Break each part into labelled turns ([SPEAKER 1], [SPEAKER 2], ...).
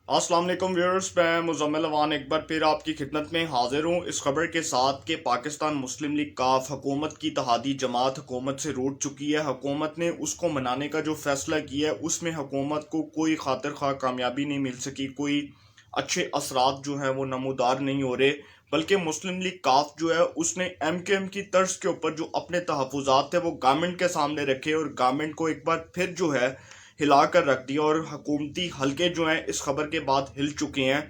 [SPEAKER 1] अस्सलाम वालेकुम व्यूअर्स, मैं मुज़म्मिल अवान एक बार फिर आपकी खिदमत में हाजिर हूँ इस खबर के साथ कि पाकिस्तान मुस्लिम लीग काफ हुकूमत की इत्तेहादी जमात हुकूमत से रूठ चुकी है। हुकूमत ने उसको मनाने का जो फैसला किया है उसमें हुकूमत को कोई खातिर खा कामयाबी नहीं मिल सकी, कोई अच्छे असरात जो हैं वो नमूदार नहीं हो रहे। बल्कि मुस्लिम लीग काफ जो है उसने एम की तर्ज के ऊपर जो अपने तहफ़्फ़ुज़ात थे वो गवर्नमेंट के सामने रखे और गवर्नमेंट को एक बार फिर जो है हिला कर रख दिया। और हुकूमती हलके जो हैं इस खबर के बाद हिल चुके हैं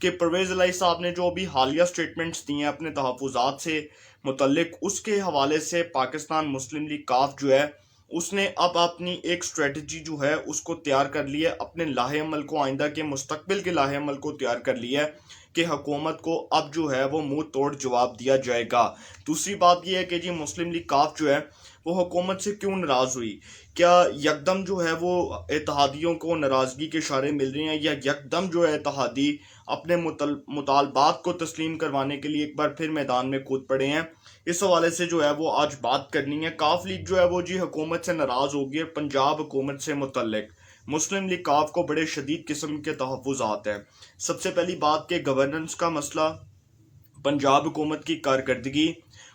[SPEAKER 1] कि परवेज़ इलाही साहब ने जो अभी हालिया स्टेटमेंट्स दिए हैं अपने तहफ़्फ़ुज़ात से मुतल्लिक, उसके हवाले से पाकिस्तान मुस्लिम लीग काफ जो है उसने अब अपनी एक स्ट्रेटजी जो है उसको तैयार कर लिया है, अपने लाहे अमल को, आइंदा के मुस्तकबिल के लाहे अमल को तैयार कर लिया है कि हुकूमत को अब जो है वो मुंह तोड़ जवाब दिया जाएगा। दूसरी बात यह है कि जी मुस्लिम लीग काफ जो है वो हुकूमत से क्यों नाराज़ हुई। क्या यकदम जो है वो इत्तेहादियों को नाराज़गी के इशारे मिल रहे हैं, या यकदम जो है इत्तेहादी अपने मुतालबात को तस्लीम करवाने के लिए एक बार फिर मैदान में कूद पड़े हैं। इस हवाले से जो है वो आज बात करनी है। काफ लीग जो है वो जी हुकूमत से नाराज़ हो गई है पंजाब हुकूमत से मुतल्लिक। मुस्लिम लीग काफ को बड़े शदीद किस्म के तहफ़्फ़ुज़ात हैं। सबसे पहली बात के गवर्नेंस का मसला, पंजाब हुकूमत की कारकर्दगी,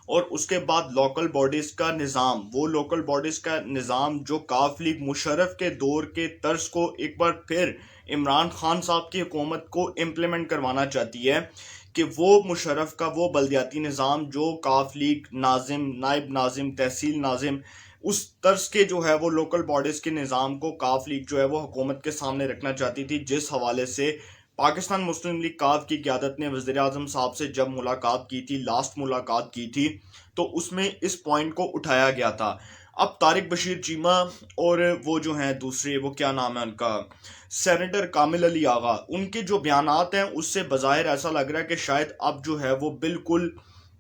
[SPEAKER 1] और उसके बाद लोकल बॉडीज़ का निज़ाम, वो लोकल बॉडीज़ का निज़ाम जो काफ लीग मुशर्रफ के दौर के तर्ज को एक बार फिर इमरान खान साहब की हुकूमत को इम्प्लीमेंट करवाना चाहती है कि वो मुशर्रफ का वो बल्दियाती निज़ाम जो काफ लीग नाजिम, नायब नाजिम, तहसील नाजिम, उस तर्ज के जो है वो लोकल बॉडीज़ के निज़ाम को काफ लीग जो है वो हुकूमत के सामने रखना चाहती थी। जिस हवाले से पाकिस्तान मुस्लिम लीग काफ की क़यादत ने वज़ीर आज़म साहब से जब मुलाकात की थी, लास्ट मुलाकात की थी, तो उसमें इस पॉइंट को उठाया गया था। अब तारिक बशीर चीमा और वो जो हैं दूसरे, वो क्या नाम है उनका, सेनेटर कामिल अली आगा, उनके जो बयानात हैं उससे बज़ाहिर ऐसा लग रहा है कि शायद अब जो है वो बिल्कुल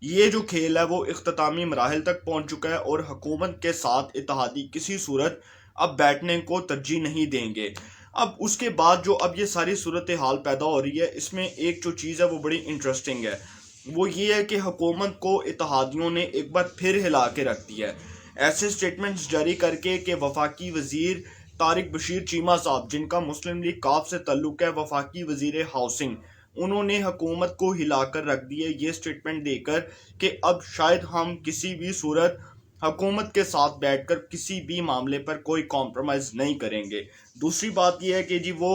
[SPEAKER 1] ये जो खेल है वो इख्तितामी मराहिल तक पहुंच चुका है और हुकूमत के साथ इत्तेहादी किसी सूरत अब बैठने को तरजीह नहीं देंगे। अब उसके बाद जो अब ये सारी सूरत हाल पैदा हो रही है, इसमें एक जो चीज़ है वो बड़ी इंटरेस्टिंग है। वो ये है कि हुकूमत को इत्तेहादियों ने एक बार फिर हिला के रख दिया है, ऐसे स्टेटमेंट्स जारी करके कि वफाकी वजीर तारिक बशीर चीमा साहब, जिनका मुस्लिम लीग काफ से तल्लुक है, वफाकी वजीर हाउसिंग, उन्होंने हुकूमत को हिलाकर रख दिया ये स्टेटमेंट देकर कि अब शायद हम किसी भी सूरत हुकूमत के साथ बैठकर किसी भी मामले पर कोई कॉम्प्रोमाइज़ नहीं करेंगे। दूसरी बात यह है कि जी वो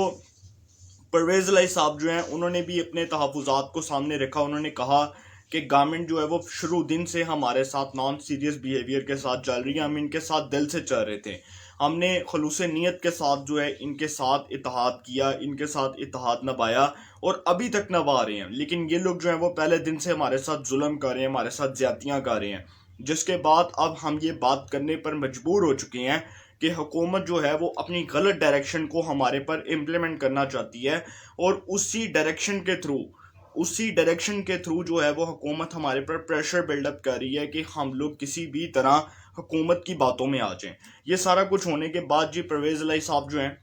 [SPEAKER 1] परवेज़ इलाही साहब जो हैं उन्होंने भी अपने तहफ़्फ़ुज़ात को सामने रखा। उन्होंने कहा कि गवर्नमेंट जो है वो शुरू दिन से हमारे साथ नॉन सीरियस बिहेवियर के साथ चल रही है, हम इनके साथ दिल से चल रहे थे, हमने खलूस नीयत के साथ जो है इनके साथ इत्तेहाद किया, इनके साथ इत्तेहाद निभाया और अभी तक निभा रहे हैं। लेकिन ये लोग जो हैं वो पहले दिन से हमारे साथ जुल्म कर रहे हैं, हमारे साथ ज़्यादतियाँ कर रहे हैं, जिसके बाद अब हम ये बात करने पर मजबूर हो चुके हैं कि हुकूमत जो है वो अपनी गलत डायरेक्शन को हमारे पर इम्प्लीमेंट करना चाहती है। और उसी डायरेक्शन के थ्रू जो है वो हुकूमत हमारे पर प्रेशर बिल्डअप कर रही है कि हम लोग किसी भी तरह हुकूमत की बातों में आ जाएं। ये सारा कुछ होने के बाद जी परवेज़ इलाही साहब जो हैं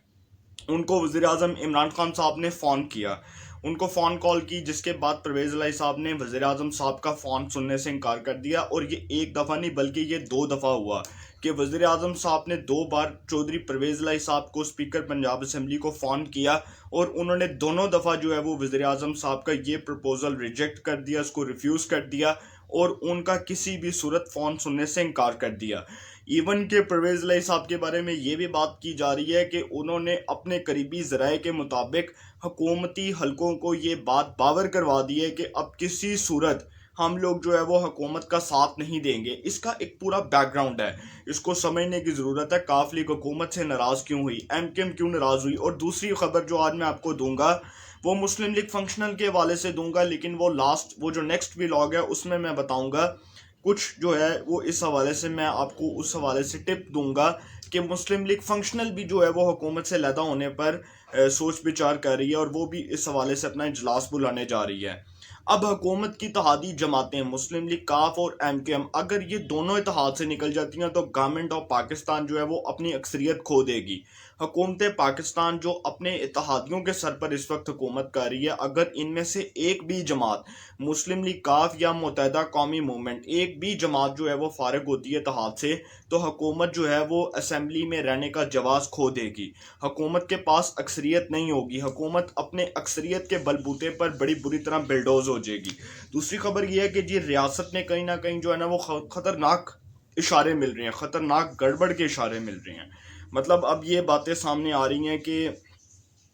[SPEAKER 1] उनको वज़ीर आज़म इमरान खान साहब ने फ़ोन किया, उनको फ़ोन कॉल की, जिसके बाद परवेज़ इलाही साहब ने वज़ीर आज़म साहब का फ़ोन सुनने से इनकार कर दिया। और ये एक दफ़ा नहीं बल्कि ये दो दफ़ा हुआ कि वज़ीर आज़म साहब ने दो बार चौधरी परवेज़ इलाही साहब को, स्पीकर पंजाब असम्बली को फ़ोन किया और उन्होंने दोनों दफ़ा जो है वो वज़ीर आज़म साहब का ये प्रपोज़ल रिजेक्ट कर दिया, उसको रिफ्यूज़ कर दिया और उनका किसी भी सूरत फ़ोन सुनने से इनकार कर दिया। इवन के परवेज़ इलाही साहब के बारे में ये भी बात की जा रही है कि उन्होंने अपने करीबी ज़राए के मुताबिक हुकूमती हलकों को ये बात बावर करवा दी है कि अब किसी सूरत हम लोग जो है वो हुकूमत का साथ नहीं देंगे। इसका एक पूरा बैकग्राउंड है, इसको समझने की ज़रूरत है। काफ लीग हुकूमत से नाराज़ क्यों हुई, एम क्यों नाराज़ हुई। और दूसरी खबर जो आज मैं आपको दूंगा वो मुस्लिम लीग फंक्शनल के हवाले से दूंगा, लेकिन वो जो नेक्स्ट व्लॉग है उसमें मैं बताऊंगा कुछ जो है वो इस हवाले से, मैं आपको उस हवाले से टिप दूंगा कि मुस्लिम लीग फंक्शनल भी जो है वो हुकूमत से लैदा होने पर सोच विचार कर रही है और वो भी इस हवाले से अपना इजलास बुलाने जा रही है। अब हुकूमत की इत्तेहादी जमातें मुस्लिम लीग काफ और MKM अगर ये दोनों इत्तेहाद से निकल जाती हैं तो गवर्नमेंट ऑफ पाकिस्तान जो है वो अपनी अक्सरियत खो देगी। हुकूमत पाकिस्तान जो अपने इत्तेहादियों के सर पर इस वक्त हुकूमत कर रही है, अगर इनमें से एक भी जमात मुस्लिम लीग काफ या मुत्तहदा कौमी मूवमेंट एक भी जमात जो है वो फारिग होती है इत्तेहाद से, तो हुकूमत जो है वो असम्बली में रहने का जवाज़ खो देगी। हुकूमत के पास अक्सरियत नहीं होगी, हुकूमत अपने अक्सरियत के बलबूते पर बड़ी बुरी तरह बिल्डोज हो जाएगी। दूसरी खबर यह है कि जी रियासत में कहीं ना कहीं जो है ना वो खतरनाक इशारे मिल रहे हैं, खतरनाक गड़बड़ के इशारे मिल रहे हैं। मतलब अब ये बातें सामने आ रही हैं कि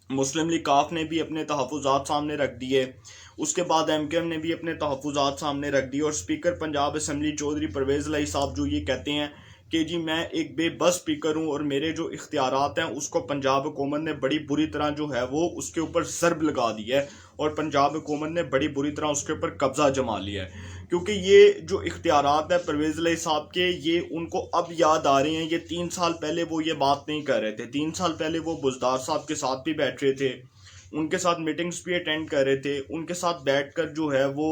[SPEAKER 1] मुस्लिम लीग काफ ने भी अपने तहफ़्फ़ुज़ात सामने रख दिए, उसके बाद MKM ने भी अपने तहफ़्फ़ुज़ात सामने रख दिए, और स्पीकर पंजाब असम्बली चौधरी परवेज़ लाई साहब जो ये कहते हैं कि जी मैं एक बेबस स्पीकर हूँ और मेरे जो इख्तियारात हैं उसको पंजाब हुकूमत ने बड़ी बुरी तरह जो है वो उसके ऊपर ज़र्ब लगा दी है, और पंजाब हुकूमत ने बड़ी बुरी तरह उसके ऊपर कब्ज़ा जमा लिया है। क्योंकि ये जो इख्तियारात है परवेज़ लाई साहब के, ये उनको अब याद आ रहे हैं। ये 3 साल पहले वो ये बात नहीं कर रहे थे। 3 साल पहले वो बुज़दार साहब के साथ भी बैठ रहे थे, उनके साथ मीटिंग्स भी अटेंड कर रहे थे, उनके साथ बैठकर जो है वो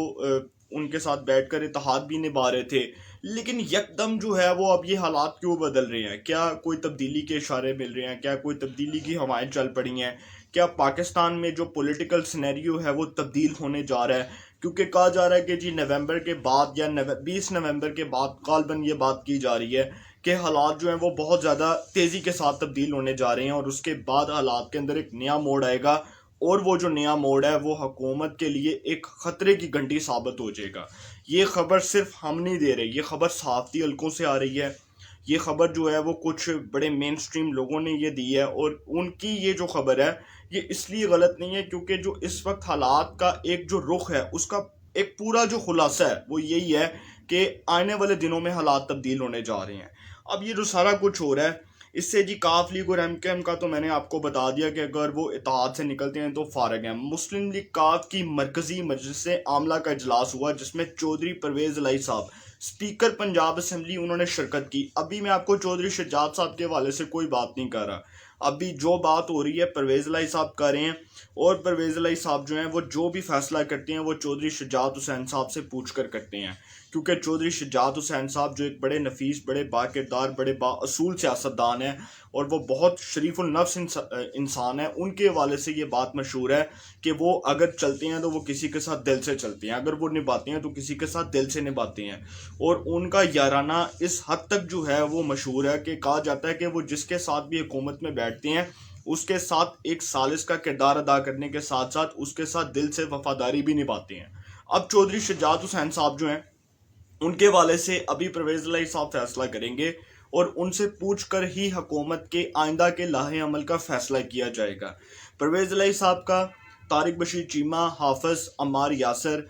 [SPEAKER 1] उनके साथ बैठकर इत्तेहाद भी निभा रहे थे। लेकिन यकदम जो है वो अब ये हालात क्यों बदल रहे हैं? क्या कोई तब्दीली के इशारे मिल रहे हैं? क्या कोई तब्दीली की हवाएं चल पड़ी हैं? क्या पाकिस्तान में जो पॉलिटिकल सिनेरियो है वो तब्दील होने जा रहा है? क्योंकि कहा जा रहा है कि जी नवंबर के बाद या 20 नवंबर के बाद गालबन ये बात की जा रही है कि हालात जो हैं वो बहुत ज़्यादा तेज़ी के साथ तब्दील होने जा रहे हैं, और उसके बाद हालात के अंदर एक नया मोड़ आएगा, और वो जो नया मोड़ है वो हुकूमत के लिए एक ख़तरे की घंटी साबित हो जाएगा। ये खबर सिर्फ हम नहीं दे रहे, ये खबर सहाफ़ती हलकों से आ रही है। ये खबर जो है वो कुछ बड़े मेन स्ट्रीम लोगों ने ये दी है, और उनकी ये जो खबर है ये इसलिए गलत नहीं है क्योंकि जो इस वक्त हालात का एक जो रुख है उसका एक पूरा जो खुलासा है वो यही है कि आने वाले दिनों में हालात तब्दील होने जा रहे हैं। अब ये जो सारा कुछ हो रहा है इससे जी काफ लीग और MKM का तो मैंने आपको बता दिया कि अगर वो इत्तेहाद से निकलते हैं तो फारग हैं। मुस्लिम लीग काफ की मरकजी मजलिस आमला का इजलास हुआ जिसमें चौधरी परवेज़ लाई साहब स्पीकर पंजाब असम्बली उन्होंने शिरकत की। अभी मैं आपको चौधरी शजात साहब के हवाले से कोई बात नहीं कर रहा, अभी जो बात हो रही है परवेज़ लाई साहब कर रहे हैं, और परवेज़ लाई साहब जो हैं वो जो भी फैसला करते हैं वो चौधरी शजात हुसैन साहब से पूछ कर करते हैं। क्योंकि चौधरी शजात हुसैन साहब जो एक बड़े नफीस, बड़े बाकिरदार, बड़े बाअसूल सियासतदान हैं, और वो बहुत शरीफुल नफ्स इंसान है। उनके हवाले से ये बात मशहूर है कि वो अगर चलते हैं तो वो किसी के साथ दिल से चलते हैं, अगर वो निभाते हैं तो किसी के साथ दिल से निभाते हैं। और उनका याराना इस हद तक जो है वो मशहूर है कि कहा जाता है कि वो जिसके साथ भी हुकूमत में बैठते हैं उसके साथ एक सालिस का किरदार अदा करने के साथ साथ उसके साथ दिल से वफादारी भी निभाते हैं। अब चौधरी शजात हुसैन साहब जो हैं उनके हवाले से अभी परवेज़ लाई साहब फैसला करेंगे, और उनसे पूछ कर ही हुकूमत के आइंदा के लाहे अमल का फैसला किया जाएगा। परवेज़ लाई साहब का तारिक बशीर चीमा, हाफिज़ अम्मार यासर,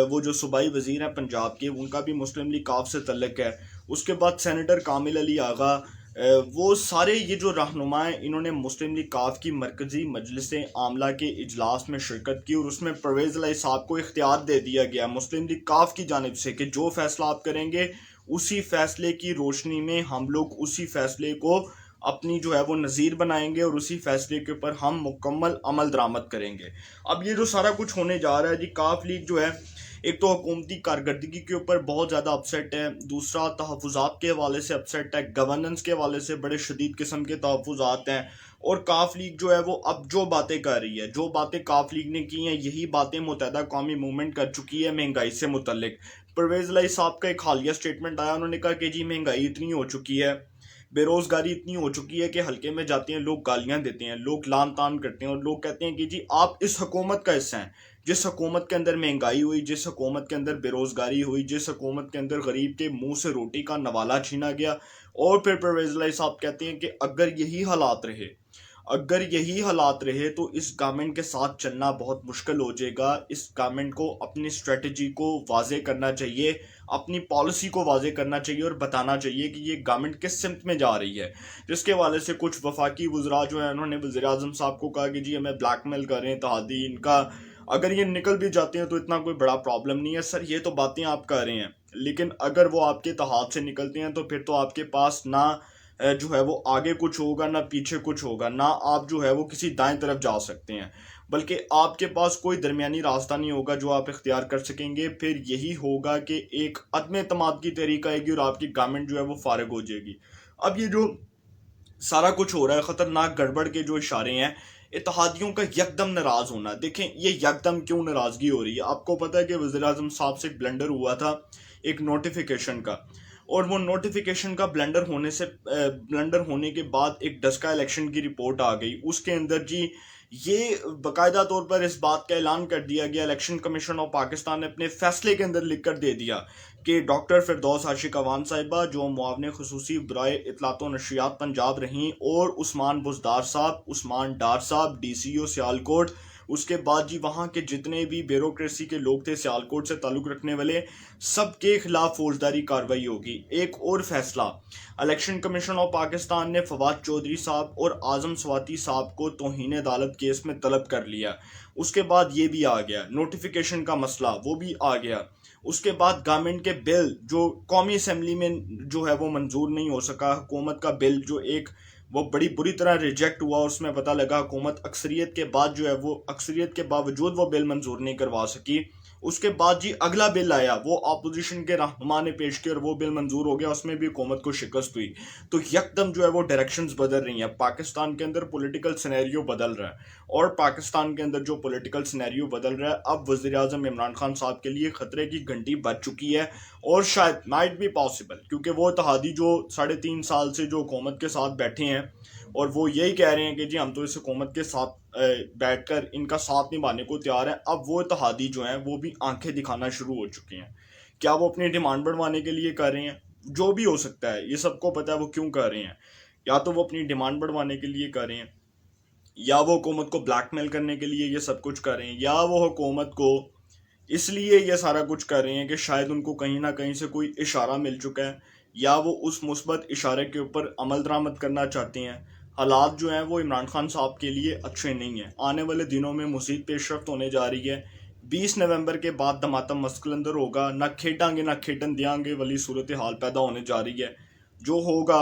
[SPEAKER 1] वो जो सूबाई वज़ीर हैं पंजाब के, उनका भी मुस्लिम लीग काफ से तल्लुक़ है। उसके बाद सेनेटर कामिल अली आगा, वो सारे ये जो रहनुमा हैं इन्होंने मुस्लिम लीग काफ की मरकज़ी मजलिस आमला के इजलास में शिरकत की, और उसमें परवेज़ लाई साहब को इख्तियार दे दिया गया मुस्लिम लीग काफ की जानिब से कि जो फैसला आप करेंगे उसी फैसले की रोशनी में हम लोग उसी फैसले को अपनी जो है वो नज़ीर बनाएंगे, और उसी फैसले के ऊपर हम मुकम्मल अमल दरामद करेंगे। अब ये जो सारा कुछ होने जा रहा है जी, काफ लीग जो है एक तो हुकूमती कारकर्दगी के ऊपर बहुत ज़्यादा अपसेट है, दूसरा तहफ़्फ़ुज़ात के हवाले से अपसेट है, गवर्नेंस के हवाले से बड़े शदीद किस्म के तहफ़्फ़ुज़ात हैं। और काफ लीग जो है वो अब जो बातें कर रही है, जो बातें काफ लीग ने की हैं, यही बातें मुत्तहदा कौमी मूवमेंट कर चुकी है महंगाई से मुतल्लिक। परवेज़ लाई साहब का एक हालिया स्टेटमेंट आया, उन्होंने कहा कि जी महंगाई इतनी हो चुकी है, बेरोज़गारी इतनी हो चुकी है कि हल्के में जाते हैं लोग गालियां देते हैं, लोग लान तान करते हैं, और लोग कहते हैं कि जी आप इस हुकूमत का हिस्सा हैं। जिस हुकूमत के अंदर महंगाई हुई, जिस हुकूमत के अंदर बेरोज़गारी हुई, जिस हुकूमत के अंदर गरीब के मुंह से रोटी का नवाला छीना गया। और फिर परवेज़ लाई साहब कहते हैं कि अगर यही हालात रहे तो इस गवर्नमेंट के साथ चलना बहुत मुश्किल हो जाएगा। इस गवर्नमेंट को अपनी स्ट्रेटजी को वाज़े करना चाहिए, अपनी पॉलिसी को वाज़े करना चाहिए, और बताना चाहिए कि ये गवर्नमेंट किस सिमत में जा रही है। जिसके हवाले से कुछ वफाकी वज़रा जो है उन्होंने वज़ीर-ए-आज़म साहब को कहा कि जी हमें ब्लैकमेल कर रहे हैं इत्तेहादी, इनका अगर ये निकल भी जाते हैं तो इतना कोई बड़ा प्रॉब्लम नहीं है। सर ये तो बातें आप कर रहे हैं, लेकिन अगर वो आपके इत्तेहाद से निकलते हैं तो फिर तो आपके पास ना जो है वो आगे कुछ होगा, ना पीछे कुछ होगा, ना आप जो है वो किसी दाएं तरफ जा सकते हैं। बल्कि आपके पास कोई दरमियानी रास्ता नहीं होगा जो आप इख्तियार कर सकेंगे। फिर यही होगा कि एक अदम एतमाद की तहरीक आएगी और आपकी गवर्नमेंट जो है वो फारिग हो जाएगी। अब ये जो सारा कुछ हो रहा है, खतरनाक गड़बड़ के जो इशारे हैं, इत्तेहादियों का यकदम नाराज होना। देखें ये यकदम क्यों नाराजगी हो रही है। आपको पता है कि वज़ीर आज़म साहब से एक ब्लंडर हुआ था एक नोटिफिकेशन का, और वो नोटिफिकेशन का ब्लंडर होने के बाद एक डस्का इलेक्शन की रिपोर्ट आ गई। उसके अंदर जी ये बाकायदा तौर पर इस बात का ऐलान कर दिया गया, इलेक्शन कमीशन ऑफ पाकिस्तान ने अपने फैसले के अंदर लिख कर दे दिया कि डॉक्टर फिरदौस आशिक अवान साहिबा जो मुआवने खुसूसी बराए इतलात व नशरियात पंजाब रहीं, और उस्मान बुज़दार साहब, उस्मान डार साहब DCO सियालकोट, उसके बाद जी वहाँ के जितने भी ब्यूरोक्रेसी के लोग थे सियालकोट से ताल्लुक़ रखने वाले, सबके खिलाफ फौजदारी कार्रवाई होगी। एक और फैसला, इलेक्शन कमीशन ऑफ पाकिस्तान ने फवाद चौधरी साहब और आज़म स्वाति साहब को तौहीन अदालत केस में तलब कर लिया। उसके बाद ये भी आ गया नोटिफिकेशन का मसला, वो भी आ गया। उसके बाद गवर्नमेंट के बिल जो कौमी असम्बली में जो है वो मंजूर नहीं हो सका, हुकूमत का बिल जो एक वो बड़ी बुरी तरह रिजेक्ट हुआ, उसमें पता लगा हुकूमत अक्सरियत के बाद जो है वो अक्सरियत के बावजूद वो बिल मंजूर नहीं करवा सकी। उसके बाद जी अगला बिल आया, वो अपोजिशन के रहनुमा ने पेश किया और वो बिल मंजूर हो गया, उसमें भी हुकूमत को शिकस्त हुई। तो यकदम जो है वो डायरेक्शंस बदल रही हैं, पाकिस्तान के अंदर पॉलिटिकल सिनेरियो बदल रहा है। और पाकिस्तान के अंदर जो पॉलिटिकल सिनेरियो बदल रहा है, अब वज़ीर आज़म इमरान खान साहब के लिए खतरे की घंटी बज चुकी है। और शायद माइट भी पॉसिबल, क्योंकि वो इत्तेहादी जो 3.5 साल से जो हुकूमत के साथ बैठे हैं और वो यही कह रहे हैं कि जी हम तो इस हुकूमत के साथ बैठकर इनका साथ निभाने को तैयार है, अब वो इत्तेहादी जो हैं वो भी आंखें दिखाना शुरू हो चुके हैं। क्या वो अपनी डिमांड बढ़वाने के लिए कर रहे हैं? जो भी हो सकता है, ये सबको पता है वो क्यों कर रहे हैं। या तो वो अपनी डिमांड बढ़वाने के लिए कर रहे हैं, या वो हुकूमत को ब्लैकमेल करने के लिए ये सब कुछ कर रहे हैं, या वो हुकूमत को इसलिए ये सारा कुछ कर रहे हैं कि शायद उनको कहीं ना कहीं से कोई इशारा मिल चुका है, या वो उस मुस्बत इशारे के ऊपर अमल दरामद करना चाहते हैं। हालात जो हैं वो इमरान खान साहब के लिए अच्छे नहीं हैं। आने वाले दिनों में मज़ीद पेशरफ्त होने जा रही है। 20 नवंबर के बाद धमातम मस्कलंदर होगा, ना खेडांगे ना खेडन दियांगे वाली सूरत हाल पैदा होने जा रही है। जो होगा,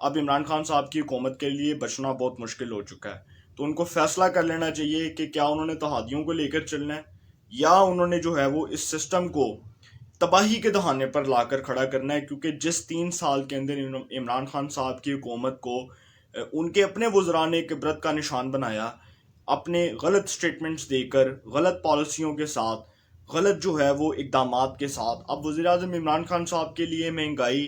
[SPEAKER 1] अब इमरान खान साहब की हुकूमत के लिए बचना बहुत मुश्किल हो चुका है। तो उनको फैसला कर लेना चाहिए कि क्या उन्होंने तहादियों को लेकर चलना है, या उन्होंने जो है वो इस सिस्टम को तबाही के दहाने पर लाकर खड़ा करना है। क्योंकि जिस 3 साल के अंदर इमरान खान साहब की हुकूमत को उनके अपने वज़रा ने एक इबरत का निशान बनाया, अपने गलत स्टेटमेंट्स देकर, गलत पॉलिसियों के साथ, गलत जो है वो इकदामात के साथ। अब वज़ीर आज़म इमरान खान साहब के लिए महंगाई,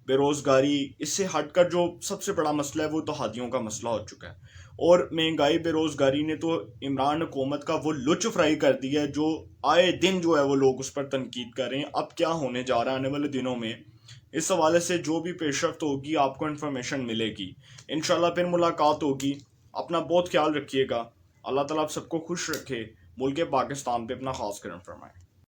[SPEAKER 1] बेरोज़गारी, इससे हटकर जो सबसे बड़ा मसला है वो तहादियों का मसला हो चुका है। और महंगाई बेरोज़गारी ने तो इमरान हुकूमत का वो लुच फ्राई कर दिया है, जो आए दिन जो है वो लोग उस पर तनकीद कर रहे हैं। अब क्या होने जा रहा है आने वाले दिनों में, इस हवाले से जो भी पेशरफ्त होगी आपको इन्फॉर्मेशन मिलेगी। इंशाल्लाह फिर मुलाकात होगी। अपना बहुत ख्याल रखिएगा। अल्लाह ताला आप सबको खुश रखे। मुल्क पाकिस्तान पे अपना खास करम फरमाए।